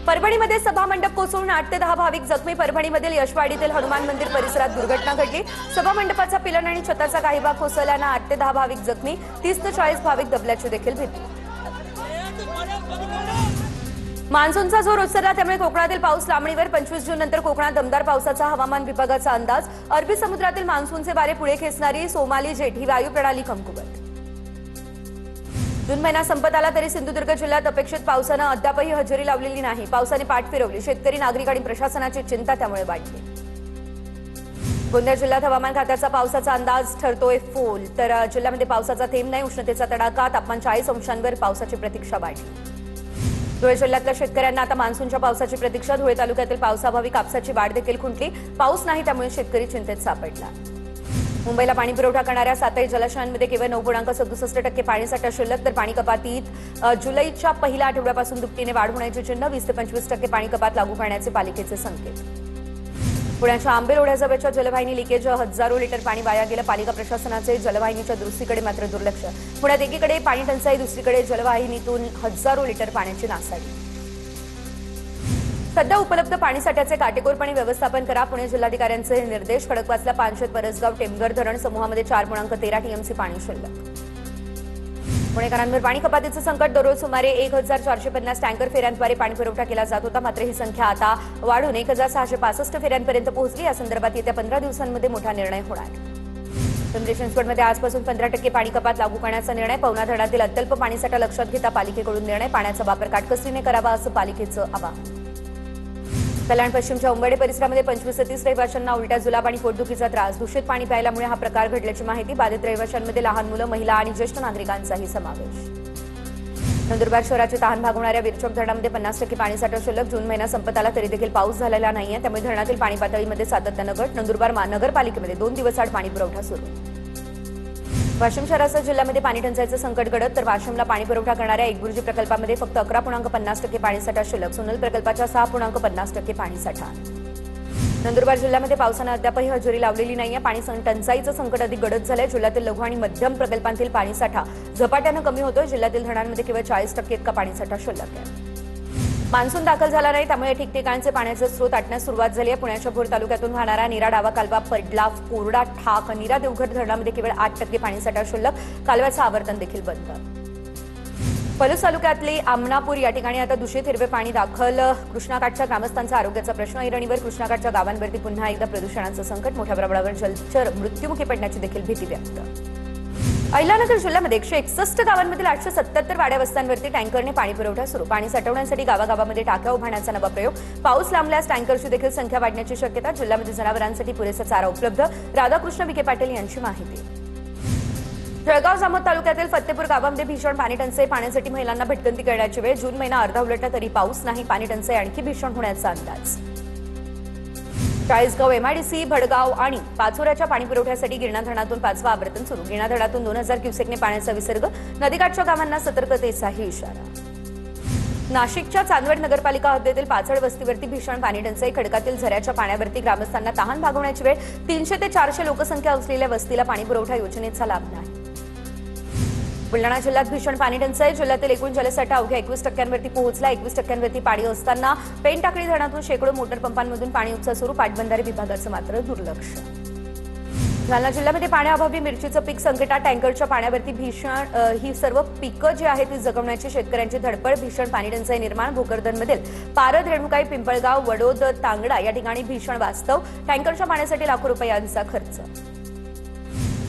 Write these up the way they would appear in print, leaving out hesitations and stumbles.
परभणीमध्ये सभा मंडप कोसळून 8 ते 10 भाविक जखमी। परभणीमधील यशवाडीतील हनुमान मंदिर परिसरात दुर्घटना घडली। सभा मंडपाचा पिलर आणि छताचा काही भाग कोसळल्याने 8 ते 10 भाविक जखमी, 30 ते 40 भाविक दबल्याची देखील भीती। मान्सूनचा जोर ओसरला, त्यामुळे कोकणातील पाऊस लांबणीवर। 25 जून नंतर कोकणात दमदार पावसाचा हवामान विभागाचा अंदाज। अरबी समुद्रातील मान्सूनचे वारे पुढे खेचणारी सोमाली जेट ही वायू प्रणाली कमकुवत। जून महिना संपत आला तरी सिंधुदुर्ग जिल्ह्यात अपेक्षित पावसाने अद्यापही हजेरी लावलेली नाही। पावसाने पाठ फिरवली, शेतकरी, नागरिक आणि प्रशासनाची चिंता त्यामुळे वाढली। गोंदिया जिल्ह्यात हवामान खात्याचा पावसाचा अंदाज ठरतोय फोल, तर जिल्ह्यामध्ये पावसाचा थेंब नाही। उष्णतेचा तडाखा, तापमान 40 अंशांवर, पावसाची प्रतीक्षा वाढली। धुळे जिल्ह्यातल्या शेतकऱ्यांना आता मान्सूनच्या पावसाची प्रतीक्षा। धुळे तालुक्यातील पावसाअभावी कापसाची वाढ देखील खुंटली। पाऊस नाही, त्यामुळे शेतकरी चिंतेत सापडला। मुंबईला पाणी पुरवठा करणाऱ्या 7 जलाशयांमध्ये केवळ 9.67% पाणीसाठा शिल्लक, तर पाणी कपातीत जुलैच्या पहिल्या आठवड्यापासून दुपटीने वाढ होण्याची चिन्ह। 20 ते 25% पाणी कपात लागू करण्याचे पालिकेचे संकेत। पुण्याच्या आंबेल ओढ्याजवळच्या जलवाहिनी लिकेज, हजारो लिटर पाणी वाया गेलं। पालिका प्रशासनाचे जलवाहिनीच्या दुरुस्तीकडे मात्र दुर्लक्ष। पुण्यात एकीकडे पाणी टंचाई, दुसरीकडे जलवाहिनीतून हजारो लिटर पाण्याची नासाडी। सध्या उपलब्ध पाणीसाठ्याचे काटेकोरपणे व्यवस्थापन करा, पुणे जिल्हाधिकाऱ्यांचे निर्देश। खडकवासला, पानशेत, परसगाव, टेमघर धरण समूहामध्ये 4.13 टीएमसी पाणी शिल्लक। पुणेकरांवर पाणी कपातीचे संकट। दररोज सुमारे 1450 टँकर फेऱ्यांद्वारे पाणी पुरवठा केला जात होता, मात्र ही संख्या आता वाढून 1665 फेऱ्यांपर्यंत पोहोचली। या संदर्भात येत्या 15 दिवसांमध्ये मोठा निर्णय होणार। पिंपरी चिंचवडमध्ये आजपासून 15% पाणी कपात लागू करण्याचा निर्णय। पवना धरणातील अत्यल्प पाणीसाठा लक्षात घेता पालिकेकडून निर्णय। पाण्याचा वापर काटकसरीने करावा, असं पालिकेचं आवाहन। कल्याण पश्चिमच्या उंबरडे परिसरामध्ये 25 ते 30 रहिवाशांना उलट्या, जुलाब आणि पोटदुखीचा त्रास। दूषित पाणी प्यायल्यामुळे हा प्रकार घडल्याची माहिती। बाधित रहिवाशांमध्ये लहान मुलं, महिला आणि ज्येष्ठ नागरिकांचाही समावेश। नंदुरबार शहराची तहान भागवणाऱ्या विरचक धरणामध्ये 50% पाणीसाठा शिल्लक। जून महिना संपत आला तरी देखील पाऊस झालेला नाहीये, त्यामुळे धरणातील पाणी पातळीमध्ये सातत्यानं घट। नंदुरबार महानगरपालिकेमध्ये 2 दिवस आड पाणी पुरवठा सुरू। वाशिम शहरासह जिल्ह्यामध्ये पाणी टंचाईचं संकट घडत, तर वाशिमला पाणी पुरवठा करणाऱ्या एकबुर्जी प्रकल्पामध्ये फक्त 11.50% पाणीसाठा शिल्लक। सोनल प्रकल्पाच्या 6.50% पाणीसाठा। नंदुरबार जिल्ह्यामध्ये पावसानं अद्यापही हजेरी लावलेली नाहीये। पाणी टंचाईचं संकट अधिक गडद झालंय। जिल्ह्यातील लघु आणि मध्यम प्रकल्पांतील पाणीसाठा झपाट्यानं कमी होतोय। जिल्ह्यातील धरणांमध्ये केवळ 40% इतका पाणीसाठा शिल्लक आहे। मान्सून दाखल झाला नाही, त्यामुळे ठिकठिकाणचे पाण्याचे स्रोत आटण्यास सुरुवात झाली आहे। पुण्याच्या भोर तालुक्यातून वाहणारा नीरा डावा कालवा पडला कोरडा ठाक। नीरा देवघर धरणामध्ये केवळ 8% पाणीसाठा शिल्लक। कालव्याचं आवर्तन देखील बंद। पलूस तालुक्यातली आमनापूर या ठिकाणी आता दूषित हिरवे पाणी दाखल। कृष्णाकाठच्या ग्रामस्थांचा आरोग्याचा प्रश्न। ऐरणीवर कृष्णाकाठच्या गावांवरती पुन्हा एकदा प्रदूषणाचं संकट। मोठ्या प्रमाणावर जलचर मृत्युमुखी पडण्याची देखील भीती व्यक्त। अहिल्यानगर जिल्ह्यामध्ये 161 गावांमधील 877 वाड्या वस्त्यांवरती टँकरने पाणी पुरवठा सुरू। पाणी साठवण्यासाठी गावागावामध्ये टाक्या उभारण्याचा नवा प्रयोग। पाऊस लांबल्यास टँकरची देखील संख्या वाढण्याची शक्यता। जिल्ह्यामध्ये जनावरांसाठी पुरेसा चारा उपलब्ध। राधाकृष्ण विखे पाटील यांची माहिती। जळगाव जामोद तालुक्यातील फत्तेपूर गावामध्ये भीषण पाणी टंचाई। पाण्यासाठी महिलांना भटकंती करण्याची वेळ। जून महिना अर्धा उलटला तरी पाऊस नाही। पाणी टंचाई आणखी भीषण होण्याचा अंदाज। चाळीसगाव, एमआयडीसी, भडगाव आणि पाचोऱ्याच्या पाणी पुरवठ्यासाठी गिरणा धरणातून 5वा आवर्तन सुरू। गिरणा धरणातून 2000 क्युसेकने पाण्याचा विसर्ग। नदीकाठच्या गावांना सतर्कतेचाही इशारा। नाशिकच्या चांदवड नगरपालिका हद्दीतील पाचड वस्तीवरती भीषण पाणी टंचाई। खडकातील झऱ्याच्या पाण्यावरती ग्रामस्थांना तहान भागवण्याची वेळ। 300 ते 400 लोकसंख्या असलेल्या वस्तीला पाणी पुरवठा योजनेचा लाभ नाही। बुलढाणा जिल्ह्यात भीषण पाणी टंचाई। जिल्ह्यातील एकूण जलसाठा अवघ्या 21% पोहोचला। 21% पाणी असताना पेनटाकळी धरणातून शेकडो मोटर पंपांमधून पाणी उपसा सुरू। पाटबंधारे विभागाचं मात्र दुर्लक्ष। जालना जिल्ह्यामध्ये पाण्याअभावी मिरचीचं पीक संकटात। टँकरच्या पाण्यावरती भीषण ही सर्व पिकं जी आहेत ती जगवण्याची शेतकऱ्यांची धडपड। भीषण पाणी टंचाई निर्माण। भोकरदनमधील पारद, रेणुकाई, पिंपळगाव, वडोद, तांगडा या ठिकाणी भीषण वास्तव। टँकरच्या पाण्यासाठी लाखो रुपयांचा खर्च।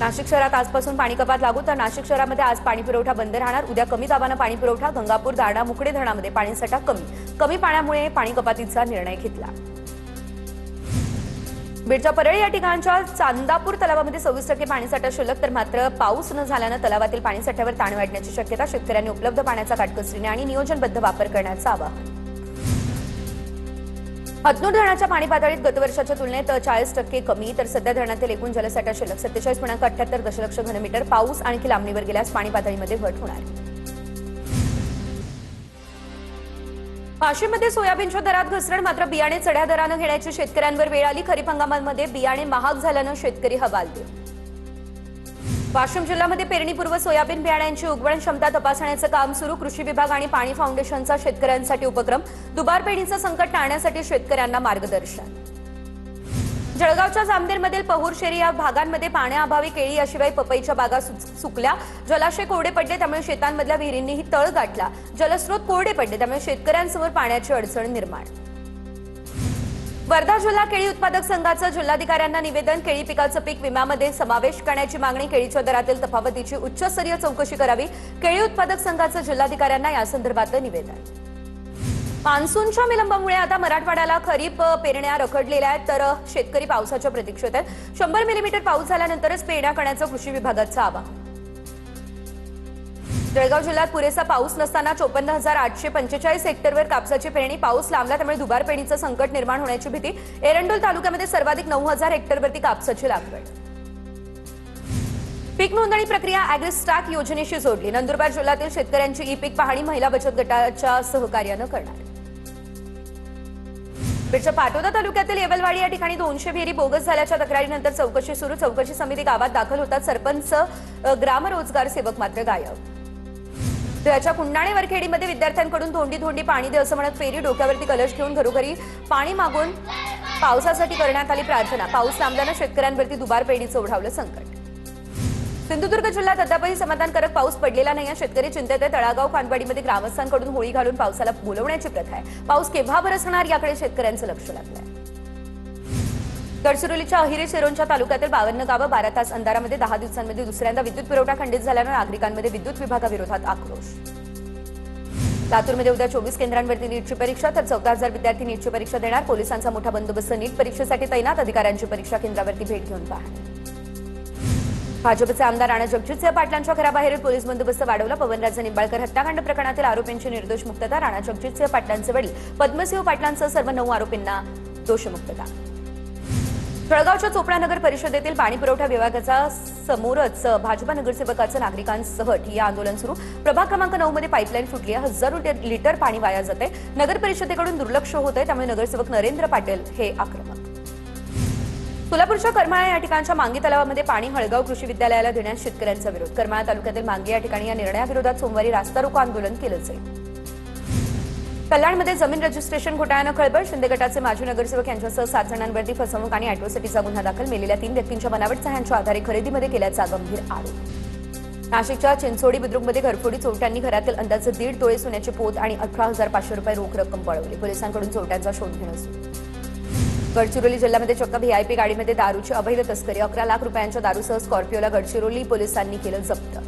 नाशिक शहरात आजपासून पाणी कपात लागू, तर नाशिक शहरामध्ये आज पाणी पुरवठा बंद राहणार। उद्या कमी दाबानं पाणी पुरवठा। गंगापूर, दारणा, मुकडे धरणामध्ये पाणीसाठा कमी पाण्यामुळे पाणी कपातीचा निर्णय घेतला। बीडच्या परळी या ठिकाणच्या चांदापूर तलावामध्ये 26% पाणीसाठा शिल्लक, तर मात्र पाऊस न झाल्यानं तलावातील पाणीसाठ्यावर ताण वाढण्याची शक्यता। शेतकऱ्यांनी उपलब्ध पाण्याचा काटकसरीने आणि नियोजनबद्ध वापर करण्याचं आवाहन। हतनूर धरणाच्या पाणी पातळीत गतवर्षाच्या तुलनेत 40% कमी, तर सध्या धरणातील एकूण जलसाठा शिल्लक 47.78 दशलक्ष घनमीटर। पाऊस आणखी लांबणीवर गेल्यास पाणी पातळीमध्ये घट होणार। वाशिममध्ये सोयाबीनच्या दरात घसरण, मात्र बियाणे चढ्या दरानं घेण्याची शेतकऱ्यांवर वेळ आली। खरीप हंगामामध्ये बियाणे महाग झाल्यानं शेतकरी हवालदिल। वाशिम जिल्ह्यामध्ये पेरणीपूर्व सोयाबीन बियाण्यांची उगवण क्षमता तपासण्याचं काम सुरू. कृषी विभाग आणि पाणी फाउंडेशनचा शेतकऱ्यांसाठी उपक्रम. दुबार पेरणीचं संकट टाळण्यासाठी शेतकऱ्यांना मार्गदर्शन. जळगावच्या जामनेरमधील पहुरशेरी या भागांमध्ये पाण्याअभावी केळी याशिवाय पपईच्या बागा सुकल्या. जलाशय कोरडे पडले त्यामुळे शेतांमधल्या विहिरींनीही तळ गाठला. जलस्रोत कोरडे पडले त्यामुळे शेतकऱ्यांसमोर पाण्याची अडचण निर्माण. वर्धा जिल्हा केळी उत्पादक संघाचं जिल्हाधिकाऱ्यांना निवेदन. केळी पिकाचं पीक विम्यामध्ये समावेश करण्याची मागणी. केळीच्या दरातील तफावतीची उच्चस्तरीय चौकशी करावी. केळी उत्पादक संघाचं जिल्हाधिकाऱ्यांना यासंदर्भातलं निवेदन. मान्सूनच्या विलंबामुळे आता मराठवाड्याला खरीप पेरण्या रखडलेल्या आहेत, तर शेतकरी पावसाच्या प्रतीक्षेत आहेत. 100 मिलीमीटर पाऊस झाल्यानंतरच पेरण्या करण्याचं कृषी विभागाचं आवाहन. जळगाव जिल्ह्यात पुरेसा पाऊस नसताना 54,845 हेक्टरवर कापसाची पेरणी. पाऊस लांबला त्यामुळे दुबार पेरणीचं संकट निर्माण होण्याची भीती. एरंडोल तालुक्यामध्ये सर्वाधिक 9,000 हेक्टरवरती कापसाची लागवड. पीक नोंदणी प्रक्रिया अॅग्रिस्टॅक योजनेशी जोडली. नंदुरबार जिल्ह्यातील शेतकऱ्यांची ई पीक पाहणी महिला बचत गटाच्या सहकार्यानं करणार. बीडच्या पाटोदा तालुक्यातील येवलवाडी या ठिकाणी 200 विहिरी बोगस झाल्याच्या तक्रारीनंतर चौकशी सुरू. चौकशी समिती गावात दाखल होतात. सरपंच ग्रामरोजगार सेवक मात्र गायब. त्याच्या कुंडाणे वरखेडीमध्ये विद्यार्थ्यांकडून धोंडी पाणी दे असं म्हणत फेरी. डोक्यावरती कलश घेऊन घरोघरी पाणी मागून पावसासाठी करण्यात आली प्रार्थना. पाऊस लांबल्यानं शेतकऱ्यांवरती दुबार पेरणीचं ओढावलं संकट. सिंधुदुर्ग जिल्ह्यात अद्यापही समाधानकारक पाऊस पडलेला नाही. शेतकरी चिंतेत आहे. तळागाव खानवाडीमध्ये ग्रामस्थांकडून होळी घालून पावसाला बोलवण्याची प्रथा आहे. पाऊस केव्हा बरसणार याकडे शेतकऱ्यांचं लक्ष लागलंय. गडचिरोलीच्या अहिरे शिरोंच्या तालुक्यातील 52 गावं 12 तास अंधारामध्ये 10 दिवसांमध्ये दुसऱ्यांदा विद्युत पुरवठा खंडित झाल्यानं नागरिकांमध्ये विद्युत विभागाविरोधात आक्रोश. लातूरमध्ये उद्या 24 केंद्रांवरती नीटची परीक्षा, तर 14,000 विद्यार्थी नीटची परीक्षा देणार. पोलिसांचा मोठा बंदोबस्त. नीट परीक्षेसाठी तैनात. अधिकाऱ्यांची परीक्षा केंद्रावरती भेट घेऊन पाहणी. भाजपचे आमदार राणा जगजितसिंह पाटलांच्या घराबाहेरील पोलीस बंदोबस्त वाढवला. पवनराजे निंबाळकर हत्याकांड प्रकरणातील आरोपींची निर्दोष मुक्तता. राणा जगजितसिंह पाटलांचे वडील पद्मसिंह पाटलांसह सर्व 9 आरोपींना दोषमुक्तता. जळगावच्या चोपडा नगर परिषदेतील पाणीपुरवठा विभागाच्या समोरच भाजपा नगरसेवकाचं नागरिकांसह ठिय्या आंदोलन सुरू. प्रभाग क्रमांक 9 मध्ये पाईपलाईन फुटली आहे. हजारो लिटर पाणी वाया जाते. नगर परिषदेकडून दुर्लक्ष होत आहे. त्यामुळे नगरसेवक नरेंद्र पाटील हे आक्रमक. सोलापूरच्या करमाळा या ठिकाणच्या मांगी तलावामध्ये पाणी हळगाव कृषी विद्यालयाला देण्यास शेतकऱ्यांचा विरोध. करमाळा तालुक्यातील मांगी या ठिकाणी या निर्णयाविरोधात सोमवारी रास्ता रोको आंदोलन केलं जाईल. कल्याणमध्ये जमीन रजिस्ट्रेशन घोटाळ्यानं खळबळ. शिंदे गटाचे माजी नगरसेवक यांच्यासह 7 जणांवरती फसवणूक आणि अॅट्रॉसिटीचा गुन्हा दाखल. मेलेल्या 3 व्यक्तींच्या बनावट सह्यांच्या आधारे खरेदीमध्ये केल्याचा गंभीर आरोप. नाशिकच्या चिंचोडी बुद्रुकमध्ये घरफोडी चोरट्यांनी घरातील अंदाजे 1.5 तोळे सोन्याची पोत आणि 18,500 रुपये रोख रक्कम पळवली. पोलिसांकडून चोरट्यांचा शोध घेणं सुरू. गडचिरोली जिल्ह्यामध्ये चक्क व्हीआयपी गाडीमध्ये दारूची अवैध तस्करी. 11 लाख रुपयांच्या दारूसह स्कॉर्पिओला गडचिरोली पोलिसांनी केलं जप्त.